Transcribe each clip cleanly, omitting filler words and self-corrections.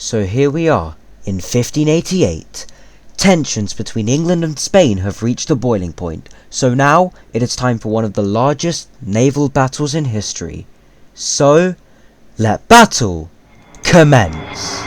So here we are, in 1588. Tensions between England and Spain have reached a boiling point, so now it is time for one of the largest naval battles in history. So, let battle commence!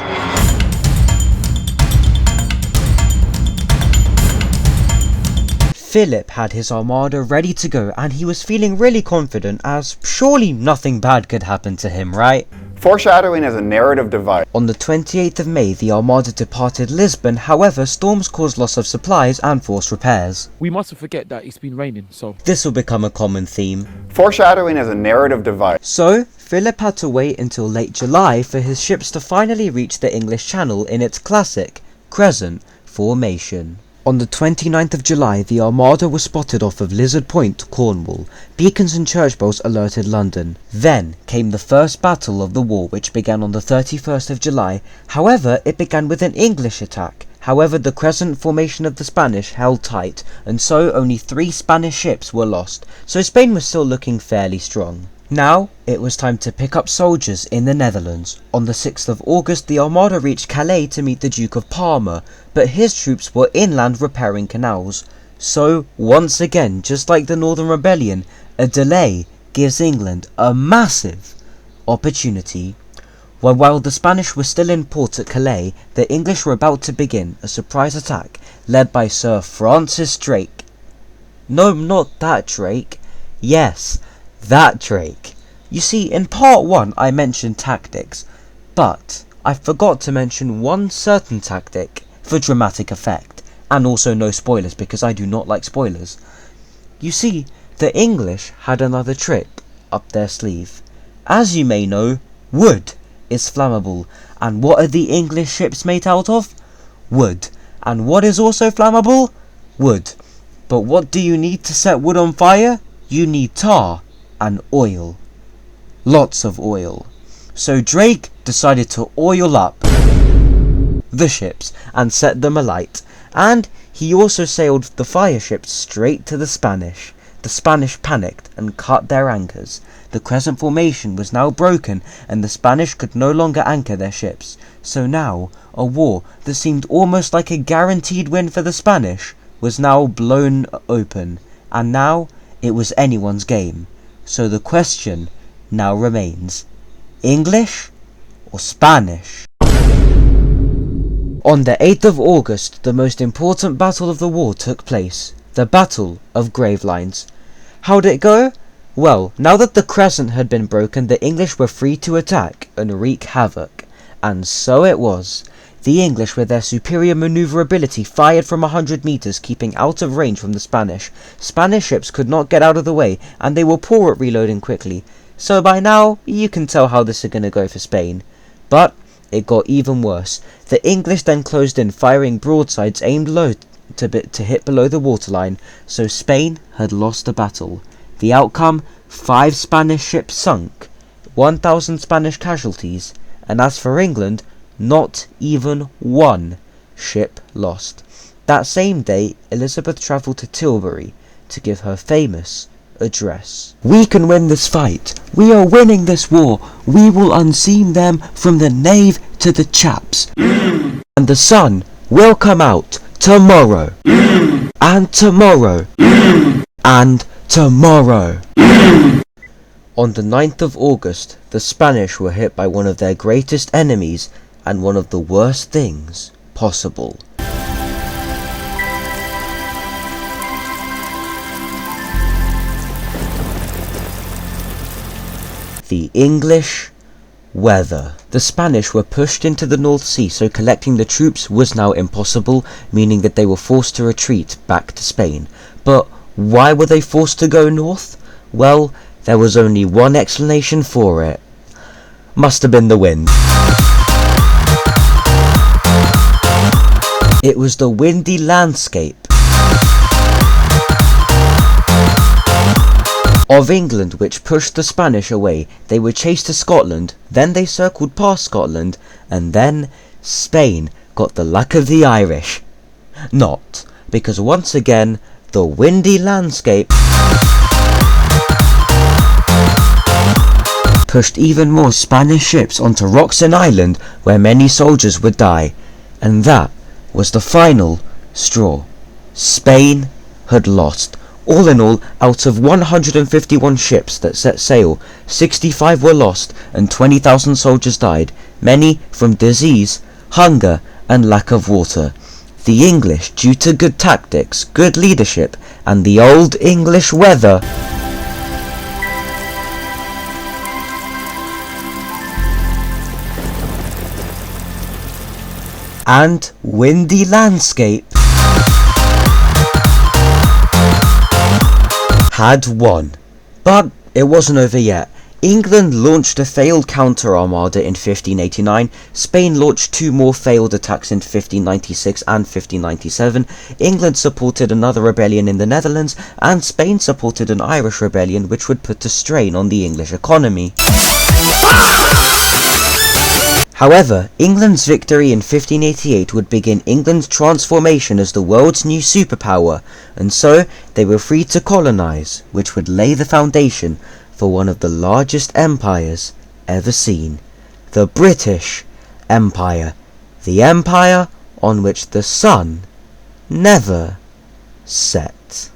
Philip had his armada ready to go and he was feeling really confident, as surely nothing bad could happen to him, right? Foreshadowing is a narrative device. On the 28th of May, the Armada departed Lisbon. However, storms caused loss of supplies and forced repairs. We mustn't forget that it's been raining, so... This will become a common theme. Foreshadowing is a narrative device. So, Philip had to wait until late July for his ships to finally reach the English Channel in its classic crescent formation. On the 29th of July, the Armada was spotted off of Lizard Point, Cornwall. Beacons and church bells alerted London. Then came the first battle of the war, which began on the 31st of July. However, it began with an English attack. However, the crescent formation of the Spanish held tight, and so only 3 Spanish ships were lost, so Spain was still looking fairly strong. Now, it was time to pick up soldiers in the Netherlands. On the 6th of August, the Armada reached Calais to meet the Duke of Parma, but his troops were inland repairing canals. So, once again, just like the Northern Rebellion, a delay gives England a massive opportunity. While the Spanish were still in port at Calais, the English were about to begin a surprise attack led by Sir Francis Drake. No, not that Drake. Yes, that Drake. You see, in part 1 I mentioned tactics, but I forgot to mention one certain tactic for dramatic effect, and also no spoilers because I do not like spoilers. You see, the English had another trick up their sleeve. As you may know, wood is flammable, and what are the English ships made out of? Wood. And what is also flammable? Wood. But what do you need to set wood on fire? You need tar and oil. Lots of oil. So Drake decided to oil up the ships and set them alight, and he also sailed the fire ships straight to the Spanish. The Spanish panicked and cut their anchors. The crescent formation was now broken and the Spanish could no longer anchor their ships. So now, a war that seemed almost like a guaranteed win for the Spanish was now blown open, and now it was anyone's game. So the question now remains, English or Spanish? On the 8th of August, the most important battle of the war took place, the Battle of Gravelines. How'd it go? Well, now that the crescent had been broken, the English were free to attack and wreak havoc. And so it was. The English, with their superior maneuverability, fired from 100 meters, keeping out of range from the Spanish. Spanish ships could not get out of the way, and they were poor at reloading quickly. So by now, you can tell how this is going to go for Spain. But it got even worse. The English then closed in, firing broadsides aimed low to hit below the waterline, so Spain had lost the battle. The outcome, 5 Spanish ships sunk, 1,000 Spanish casualties, and as for England, not even 1 ship lost. That same day, Elizabeth travelled to Tilbury to give her famous address. "We can win this fight. We are winning this war. We will unseam them from the nave to the chaps. And the sun will come out tomorrow. And tomorrow. And tomorrow." On the 9th of August, the Spanish were hit by one of their greatest enemies and one of the worst things possible. The English weather. The Spanish were pushed into the North Sea, so collecting the troops was now impossible, meaning that they were forced to retreat back to Spain. But why were they forced to go north? Well, there was only one explanation for it. Must have been the wind. It was the windy landscape of England which pushed the Spanish away. They were chased to Scotland, then they circled past Scotland, and then Spain got the luck of the Irish. Not, because once again, the windy landscape pushed even more Spanish ships onto Roxen Island, where many soldiers would die, and that was the final straw. Spain had lost. All in all, out of 151 ships that set sail, 65 were lost and 20,000 soldiers died, many from disease, hunger, and lack of water. The English, due to good tactics, good leadership, and the old English weather, and windy landscape, had won. But it wasn't over yet. England launched a failed counter-armada in 1589, Spain launched 2 more failed attacks in 1596 and 1597, England supported another rebellion in the Netherlands, and Spain supported an Irish rebellion which would put a strain on the English economy. However, England's victory in 1588 would begin England's transformation as the world's new superpower, and so they were free to colonize, which would lay the foundation for one of the largest empires ever seen, the British Empire, the empire on which the sun never set.